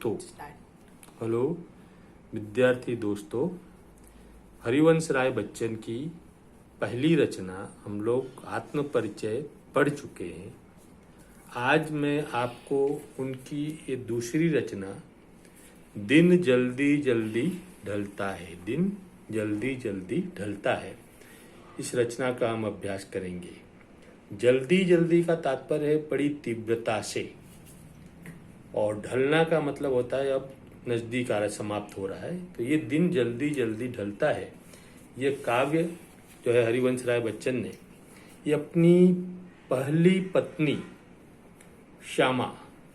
दोस्तों, हेलो विद्यार्थी दोस्तों, हरिवंश राय बच्चन की पहली रचना हम लोग आत्म परिचय पढ़ चुके हैं। आज मैं आपको उनकी ये दूसरी रचना दिन जल्दी जल्दी ढलता है, दिन जल्दी जल्दी ढलता है, इस रचना का हम अभ्यास करेंगे। जल्दी जल्दी का तात्पर्य है बड़ी तीव्रता से, और ढलना का मतलब होता है अब नज़दीक आ रहा, समाप्त हो रहा है। तो ये दिन जल्दी जल्दी ढलता है, ये काव्य जो है हरिवंश राय बच्चन ने ये अपनी पहली पत्नी श्यामा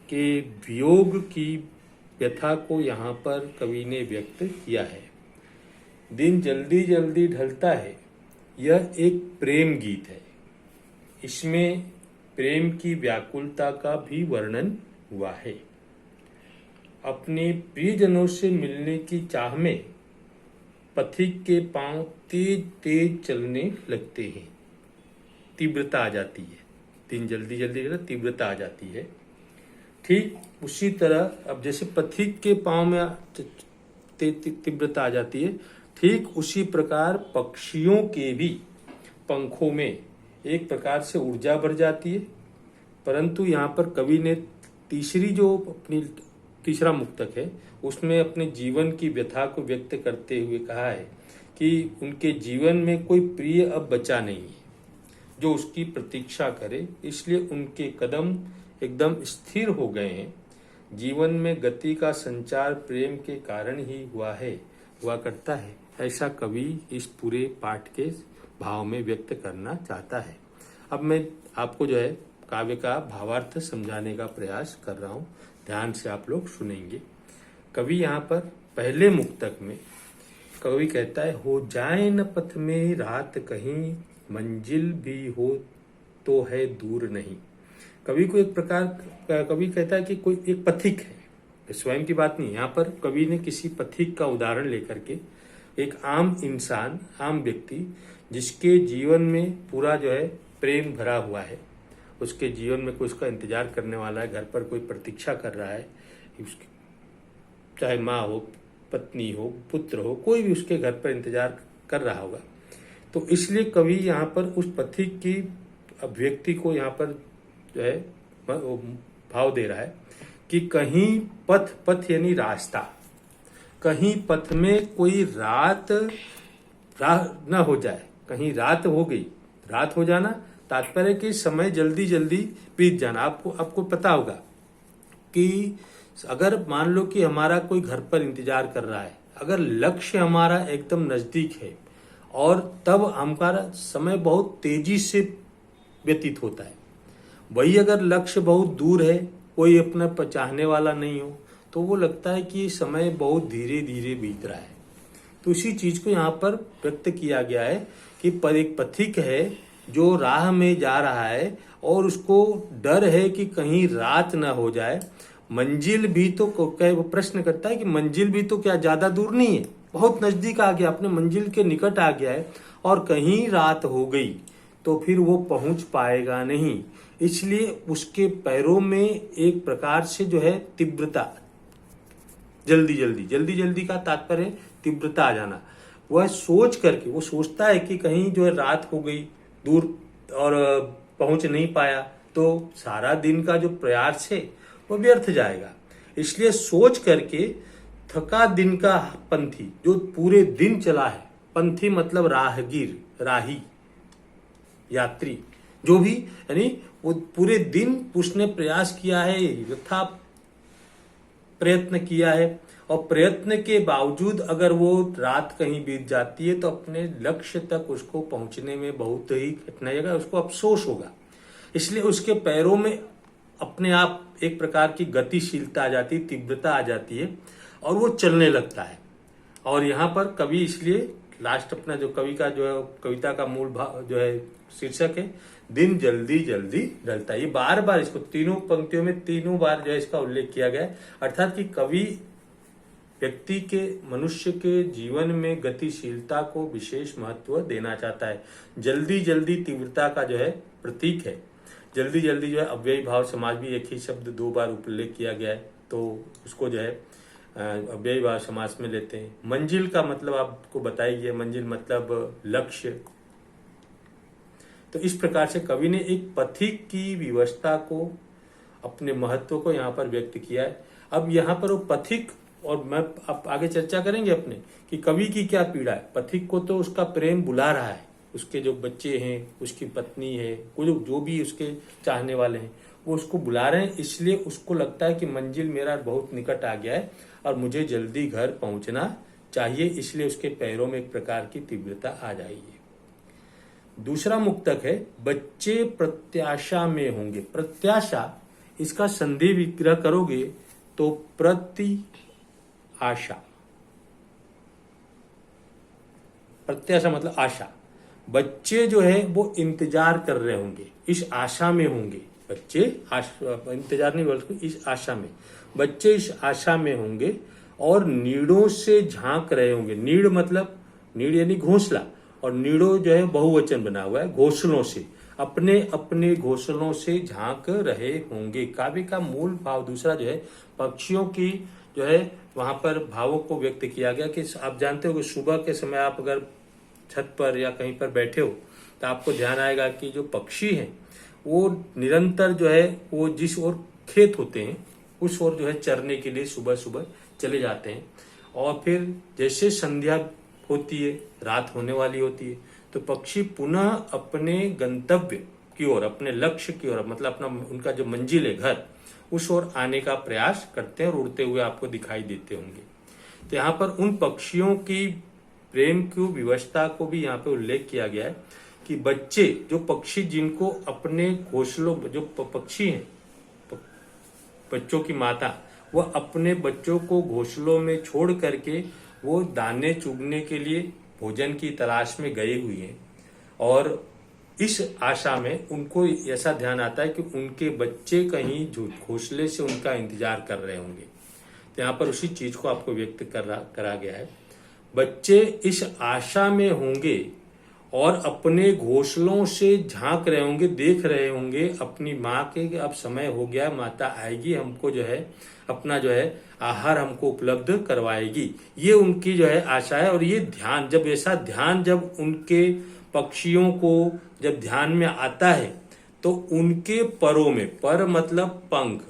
के वियोग की व्यथा को यहाँ पर कवि ने व्यक्त किया है। दिन जल्दी जल्दी ढलता है, यह एक प्रेम गीत है। इसमें प्रेम की व्याकुलता का भी वर्णन हुआ है। अपने प्रियजनों से मिलने की चाह में पथिक के पांव तेज तेज चलने लगते हैं, तीव्रता आ जाती है। दिन जल्दी जल्दी तीव्रता आ जाती है। ठीक उसी तरह अब जैसे पथिक के पांव में तीव्रता आ जाती है, ठीक उसी प्रकार पक्षियों के भी पंखों में एक प्रकार से ऊर्जा बढ़ जाती है। परंतु यहाँ पर कवि ने तीसरा मुक्तक है, उसमें अपने जीवन की व्यथा को व्यक्त करते हुए कहा है कि उनके जीवन में कोई प्रिय अब बचा नहीं है जो उसकी प्रतीक्षा करे, इसलिए उनके कदम एकदम स्थिर हो गए हैं। जीवन में गति का संचार प्रेम के कारण ही हुआ करता है, ऐसा कवि इस पूरे पाठ के भाव में व्यक्त करना चाहता है। अब मैं आपको जो है काव्य का भावार्थ समझाने का प्रयास कर रहा हूँ, ध्यान से आप लोग सुनेंगे। कवि यहाँ पर पहले मुक्तक में कवि कहता है, हो जाए न पथ में रात कहीं, मंजिल भी हो तो है दूर नहीं। कवि को एक प्रकार कवि कहता है कि कोई एक पथिक है, स्वयं की बात नहीं। यहाँ पर कवि ने किसी पथिक का उदाहरण लेकर के एक आम इंसान, आम व्यक्ति जिसके जीवन में पूरा जो है प्रेम भरा हुआ है, उसके जीवन में कोई उसका इंतजार करने वाला है, घर पर कोई प्रतीक्षा कर रहा है, चाहे माँ हो, पत्नी हो, पुत्र हो, कोई भी उसके घर पर इंतजार कर रहा होगा। तो इसलिए कवि यहाँ पर उस पथिक की अभिव्यक्ति को यहाँ पर जो है भाव दे रहा है कि कहीं पथ यानी रास्ता, कहीं पथ में कोई रात न हो जाए, कहीं रात हो गई। रात हो जाना तात्पर्य कि समय जल्दी जल्दी बीत जाना। आपको पता होगा कि अगर मान लो कि हमारा कोई घर पर इंतजार कर रहा है, अगर लक्ष्य हमारा एकदम नजदीक है और तब हमारा समय बहुत तेजी से व्यतीत होता है, वही अगर लक्ष्य बहुत दूर है, कोई अपना चाहने वाला नहीं हो, तो वो लगता है कि समय बहुत धीरे धीरे बीत रहा है। तो इसी चीज को यहाँ पर व्यक्त किया गया है कि एक पथिक है जो राह में जा रहा है और उसको डर है कि कहीं रात ना हो जाए। मंजिल भी तो वो प्रश्न करता है कि मंजिल भी तो क्या ज्यादा दूर नहीं है, बहुत नजदीक आ गया, अपने मंजिल के निकट आ गया है, और कहीं रात हो गई तो फिर वो पहुंच पाएगा नहीं। इसलिए उसके पैरों में एक प्रकार से जो है तीव्रता, जल्दी जल्दी का तात्पर्य तीव्रता आ जाना। वह सोच करके, वो सोचता है कि कहीं जो है रात हो गई, दूर और पहुंच नहीं पाया, तो सारा दिन का जो प्रयास है वो व्यर्थ जाएगा। इसलिए सोच करके थका दिन का पंथी, जो पूरे दिन चला है, पंथी मतलब राहगीर, राही, यात्री, जो भी, यानी वो पूरे दिन उसने प्रयास किया है, यथा प्रयत्न किया है, और प्रयत्न के बावजूद अगर वो रात कहीं बीत जाती है तो अपने लक्ष्य तक उसको पहुंचने में बहुत ही कठिनाई होगा, उसको अफसोस होगा। इसलिए उसके पैरों में अपने आप एक प्रकार की गतिशीलता आ जाती है, तीव्रता आ जाती है, और वो चलने लगता है। और यहाँ पर कवि इसलिए लास्ट अपना जो कवि का जो है कविता का मूल भाव जो है शीर्षक है, दिन जल्दी जल्दी ढलता है। ये बार बार इसको तीनों पंक्तियों में तीनों बार जो है इसका उल्लेख किया गया है, अर्थात कि कवि व्यक्ति के, मनुष्य के जीवन में गतिशीलता को विशेष महत्व देना चाहता है। जल्दी जल्दी तीव्रता का जो है प्रतीक है। जल्दी जल्दी जो है अव्ययी भाव समाज भी एक ही शब्द दो बार उल्लेख किया गया है, तो उसको जो है अव्ययीभाव समास में लेते हैं। मंजिल का मतलब आपको बताइए, मंजिल मतलब लक्ष्य। तो इस प्रकार से कवि ने एक पथिक की विवशता को, अपने महत्व को यहाँ पर व्यक्त किया है। अब यहाँ पर वो पथिक, और मैं आप आगे चर्चा करेंगे अपने कि कवि की क्या पीड़ा है। पथिक को तो उसका प्रेम बुला रहा है, उसके जो बच्चे हैं, उसकी पत्नी है, जो भी उसके चाहने वाले हैं, वो उसको बुला रहे हैं। इसलिए उसको लगता है कि मंजिल मेरा बहुत निकट आ गया है और मुझे जल्दी घर पहुंचना चाहिए, इसलिए उसके पैरों में एक प्रकार की तीव्रता आ जाएगी। दूसरा मुक्तक है, बच्चे प्रत्याशा में होंगे। प्रत्याशा, इसका संधि विग्रह करोगे तो प्रति आशा, प्रत्याशा मतलब आशा। बच्चे जो है वो इंतजार कर रहे होंगे, इस आशा में होंगे। बच्चे इंतजार नहीं बोलते, इस आशा में, बच्चे इस आशा में होंगे और नीड़ों से झांक रहे होंगे। नीड़ मतलब, नीड़ यानी घोंसला, और नीड़ों जो है बहुवचन बना हुआ है, घोंसलों से, अपने अपने घोंसलों से झांक रहे होंगे। काव्य का मूल भाव दूसरा जो है पक्षियों की जो है वहां पर भावों को व्यक्त किया गया कि आप जानते हो कि सुबह के समय आप अगर छत पर या कहीं पर बैठे हो तो आपको ध्यान आएगा कि जो पक्षी हैं वो निरंतर जो है वो जिस ओर खेत होते हैं उस ओर जो है चरने के लिए सुबह सुबह चले जाते हैं। और फिर जैसे संध्या होती है, रात होने वाली होती है, तो पक्षी पुनः अपने गंतव्य की ओर, अपने लक्ष्य की ओर, मतलब अपना उनका जो मंजिल है घर, उस ओर आने का प्रयास करते हैं और उड़ते हुए आपको दिखाई देते होंगे। तो यहाँ पर उन पक्षियों की प्रेम की विवशता को भी यहाँ पे उल्लेख किया गया है कि बच्चे, जो पक्षी जिनको अपने घोंसलों, जो पक्षी हैं, बच्चों की माता, वह अपने बच्चों को घोंसलों में छोड़ करके वो दाने चुगने के लिए भोजन की तलाश में गए हुए हैं। और इस आशा में उनको ऐसा ध्यान आता है कि उनके बच्चे कहीं घोंसले से उनका इंतजार कर रहे होंगे। तो यहाँ पर उसी चीज को आपको व्यक्त करा गया है। बच्चे इस आशा में होंगे और अपने घोंसलों से झांक रहे होंगे, देख रहे होंगे अपनी माँ के कि अब समय हो गया, माता आएगी, हमको जो है अपना जो है आहार हमको उपलब्ध करवाएगी। ये उनकी जो है आशा है। और ये ध्यान, जब ऐसा ध्यान जब उनके पक्षियों को जब ध्यान में आता है तो उनके परों में, पर मतलब पंख,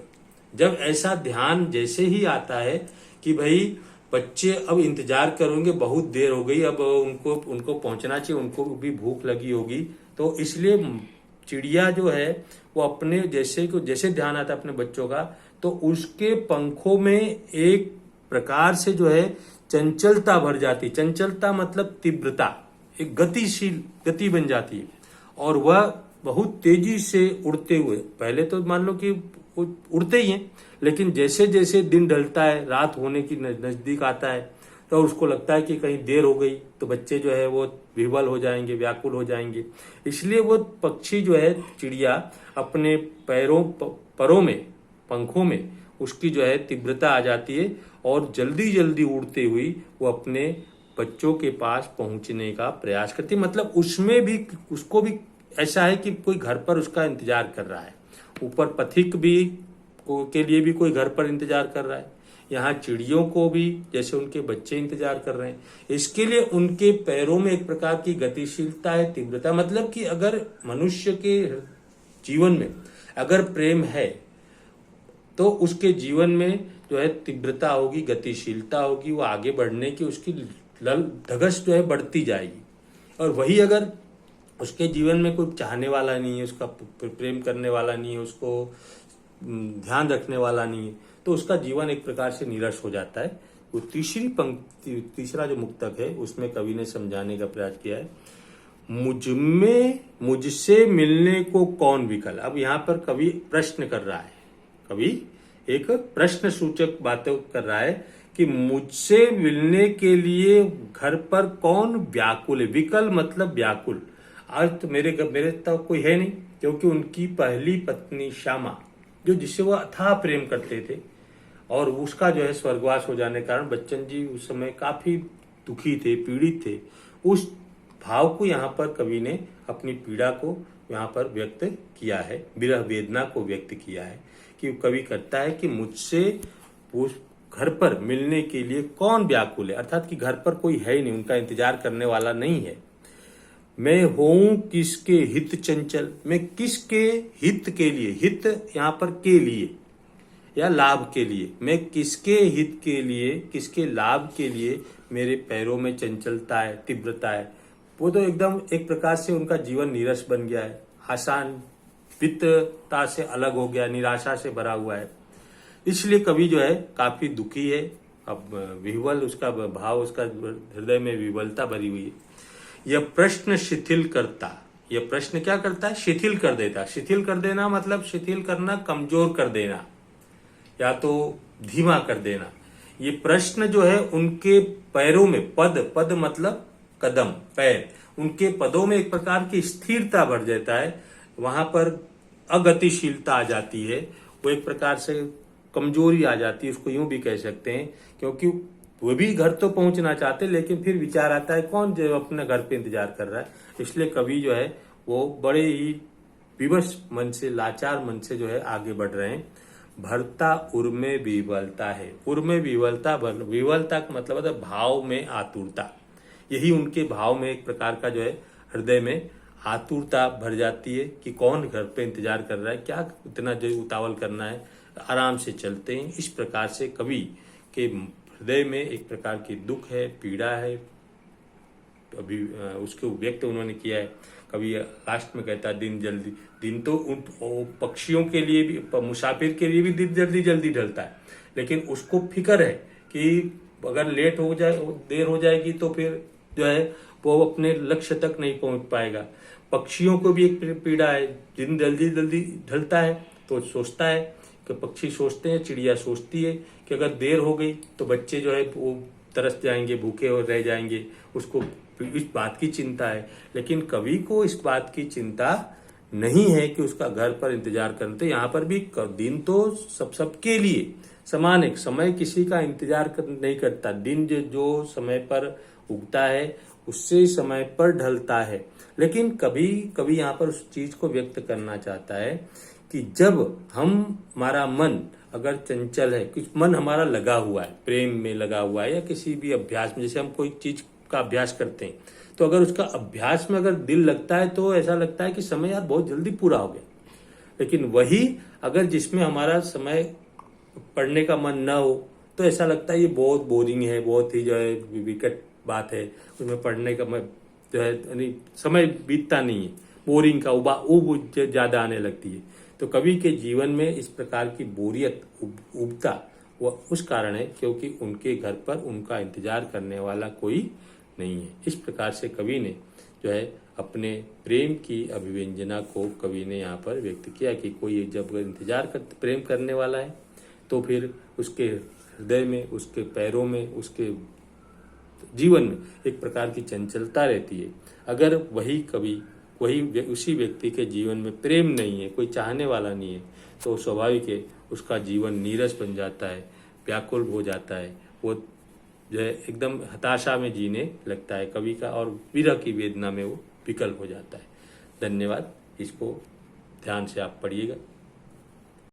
जब ऐसा ध्यान जैसे ही आता है कि भाई बच्चे अब इंतजार करेंगे, बहुत देर हो गई, अब उनको पहुंचना चाहिए, उनको भी भूख लगी होगी, तो इसलिए चिड़िया जो है वो अपने जैसे ध्यान आता है अपने बच्चों का, तो उसके पंखों में एक प्रकार से जो है चंचलता भर जाती। चंचलता मतलब तीव्रता, एक गतिशील गति बन जाती है और वह बहुत तेजी से उड़ते हुए, पहले तो मान लो कि उड़ते ही हैं, लेकिन जैसे जैसे दिन ढलता है, रात होने की नजदीक आता है, तो उसको लगता है कि कहीं देर हो गई, तो बच्चे जो है वो विह्वल हो जाएंगे, व्याकुल हो जाएंगे। इसलिए वो पक्षी जो है, चिड़िया, अपने परों में, पंखों में उसकी जो है तीव्रता आ जाती है और जल्दी जल्दी उड़ते हुई वो अपने बच्चों के पास पहुंचने का प्रयास करती है। मतलब उसमें भी, उसको भी ऐसा है कि कोई घर पर उसका इंतजार कर रहा है। ऊपर पथिक भी के लिए भी कोई घर पर इंतजार कर रहा है, यहाँ चिड़ियों को भी जैसे उनके बच्चे इंतजार कर रहे हैं। इसके लिए उनके पैरों में एक प्रकार की गतिशीलता है, तीव्रता। मतलब कि अगर मनुष्य के जीवन में अगर प्रेम है तो उसके जीवन में जो है तीव्रता होगी, गतिशीलता होगी, वो आगे बढ़ने की उसकी धगस जो है बढ़ती जाएगी। और वही अगर उसके जीवन में कोई चाहने वाला नहीं है, उसका प्रेम करने वाला नहीं है, उसको ध्यान रखने वाला नहीं है, तो उसका जीवन एक प्रकार से नीरस हो जाता है। वो तीसरी पंक्ति, तीसरा जो मुक्तक है उसमें कवि ने समझाने का प्रयास किया है, मुझसे मिलने को कौन विकल। अब यहाँ पर कवि प्रश्न कर रहा है, कवि एक प्रश्न सूचक बातें कर रहा है कि मुझसे मिलने के लिए घर पर कौन व्याकुल है। विकल मतलब व्याकुल। अर्थ मेरे तक कोई है नहीं, क्योंकि उनकी पहली पत्नी श्यामा, जो जिससे वो अथाह प्रेम करते थे, और उसका जो है स्वर्गवास हो जाने के कारण बच्चन जी उस समय काफी दुखी थे, पीड़ित थे। उस भाव को यहाँ पर कवि ने, अपनी पीड़ा को यहाँ पर व्यक्त किया है, विरह वेदना को व्यक्त किया है कि कवि कहता है कि मुझसे उस घर पर मिलने के लिए कौन व्याकुल है, अर्थात कि घर पर कोई है ही नहीं, उनका इंतजार करने वाला नहीं है। मैं होऊं किसके हित चंचल, मैं किसके हित के लिए, हित यहाँ पर के लिए या लाभ के लिए, मैं किसके हित के लिए, किसके लाभ के लिए मेरे पैरों में चंचलता है, तीव्रता है। वो तो एकदम एक प्रकार से उनका जीवन नीरस बन गया है, आसान वित्तता से अलग हो गया, निराशा से भरा हुआ है। इसलिए कवि जो है काफी दुखी है। अब विह्वल उसका भाव, उसका हृदय में विह्वलता भरी हुई है। यह प्रश्न शिथिल करता, यह प्रश्न क्या करता है, शिथिल कर देता। शिथिल कर देना मतलब शिथिल करना, कमजोर कर देना या तो धीमा कर देना। ये प्रश्न जो है उनके पैरों में, पद मतलब कदम, पैर, उनके पदों में एक प्रकार की स्थिरता भर जाता है, वहां पर अगतिशीलता आ जाती है, वो एक प्रकार से कमजोरी आ जाती है, उसको यूं भी कह सकते हैं। क्योंकि वो भी घर तो पहुंचना चाहते, लेकिन फिर विचार आता है कौन जो अपने घर पे इंतजार कर रहा है। इसलिए कवि जो है वो बड़े ही विवश मन से, लाचार मन से जो है आगे बढ़ रहे हैं। भरता उर में विवलता है, उर में विवलता, विवलता का मतलब है भाव में आतुरता। यही उनके भाव में एक प्रकार का जो है हृदय में आतुरता भर जाती है कि कौन घर पे इंतजार कर रहा है, क्या इतना जो उतावल करना है, आराम से चलते हैं। इस प्रकार से कवि के हृदय में एक प्रकार की दुख है, पीड़ा है, अभी उसको व्यक्त उन्होंने किया है। कवि लास्ट में कहता है दिन जल्दी, दिन तो उन पक्षियों के लिए भी, मुसाफिर के लिए भी दिन जल्दी जल्दी ढलता है, लेकिन उसको फिक्र है कि अगर लेट हो जाए, देर हो जाएगी तो फिर जो है वो अपने लक्ष्य तक नहीं पहुंच पाएगा। पक्षियों को भी एक पीड़ा है, दिन जल्दी जल्दी ढलता है तो सोचता है कि पक्षी सोचते हैं, चिड़िया सोचती है कि अगर देर हो गई तो बच्चे जो है वो तरस जाएंगे, भूखे और रह जाएंगे, उसको इस बात की चिंता है। लेकिन कवि को इस बात की चिंता नहीं है कि उसका घर पर इंतजार करते। यहाँ पर भी दिन तो सबके लिए समान है, समय किसी का इंतजार नहीं करता। दिन जो समय पर उगता है उससे समय पर ढलता है। लेकिन कभी यहाँ पर उस चीज को व्यक्त करना चाहता है कि जब हमारा मन अगर चंचल है, कुछ मन हमारा लगा हुआ है, प्रेम में लगा हुआ है या किसी भी अभ्यास में, जैसे हम कोई चीज का अभ्यास करते हैं तो अगर उसका अभ्यास में अगर दिल लगता है तो ऐसा लगता है कि समय यार बहुत जल्दी पूरा हो गया। लेकिन वही अगर जिसमें हमारा समय पढ़ने का मन ना हो तो ऐसा लगता है ये बहुत बोरिंग है, बहुत ही जो है विकट बात है, उसमें पढ़ने का जो है समय बीतता नहीं है, बोरिंग का उब ज्यादा आने लगती है। तो कवि के जीवन में इस प्रकार की बोरियत उबता वह उस कारण है क्योंकि उनके घर पर उनका इंतजार करने वाला कोई नहीं है। इस प्रकार से कवि ने जो है अपने प्रेम की अभिव्यंजना को कवि ने यहाँ पर व्यक्त किया कि कोई जब इंतजार कर प्रेम करने वाला है तो फिर उसके हृदय में, उसके पैरों में, उसके जीवन में एक प्रकार की चंचलता रहती है। अगर वही कवि, वही उसी व्यक्ति के जीवन में प्रेम नहीं है, कोई चाहने वाला नहीं है, तो स्वाभाविक है उसका जीवन नीरस बन जाता है, व्याकुल हो जाता है, वो जो है एकदम हताशा में जीने लगता है कवि का, और विरह की वेदना में वो विकल हो जाता है। धन्यवाद। इसको ध्यान से आप पढ़िएगा।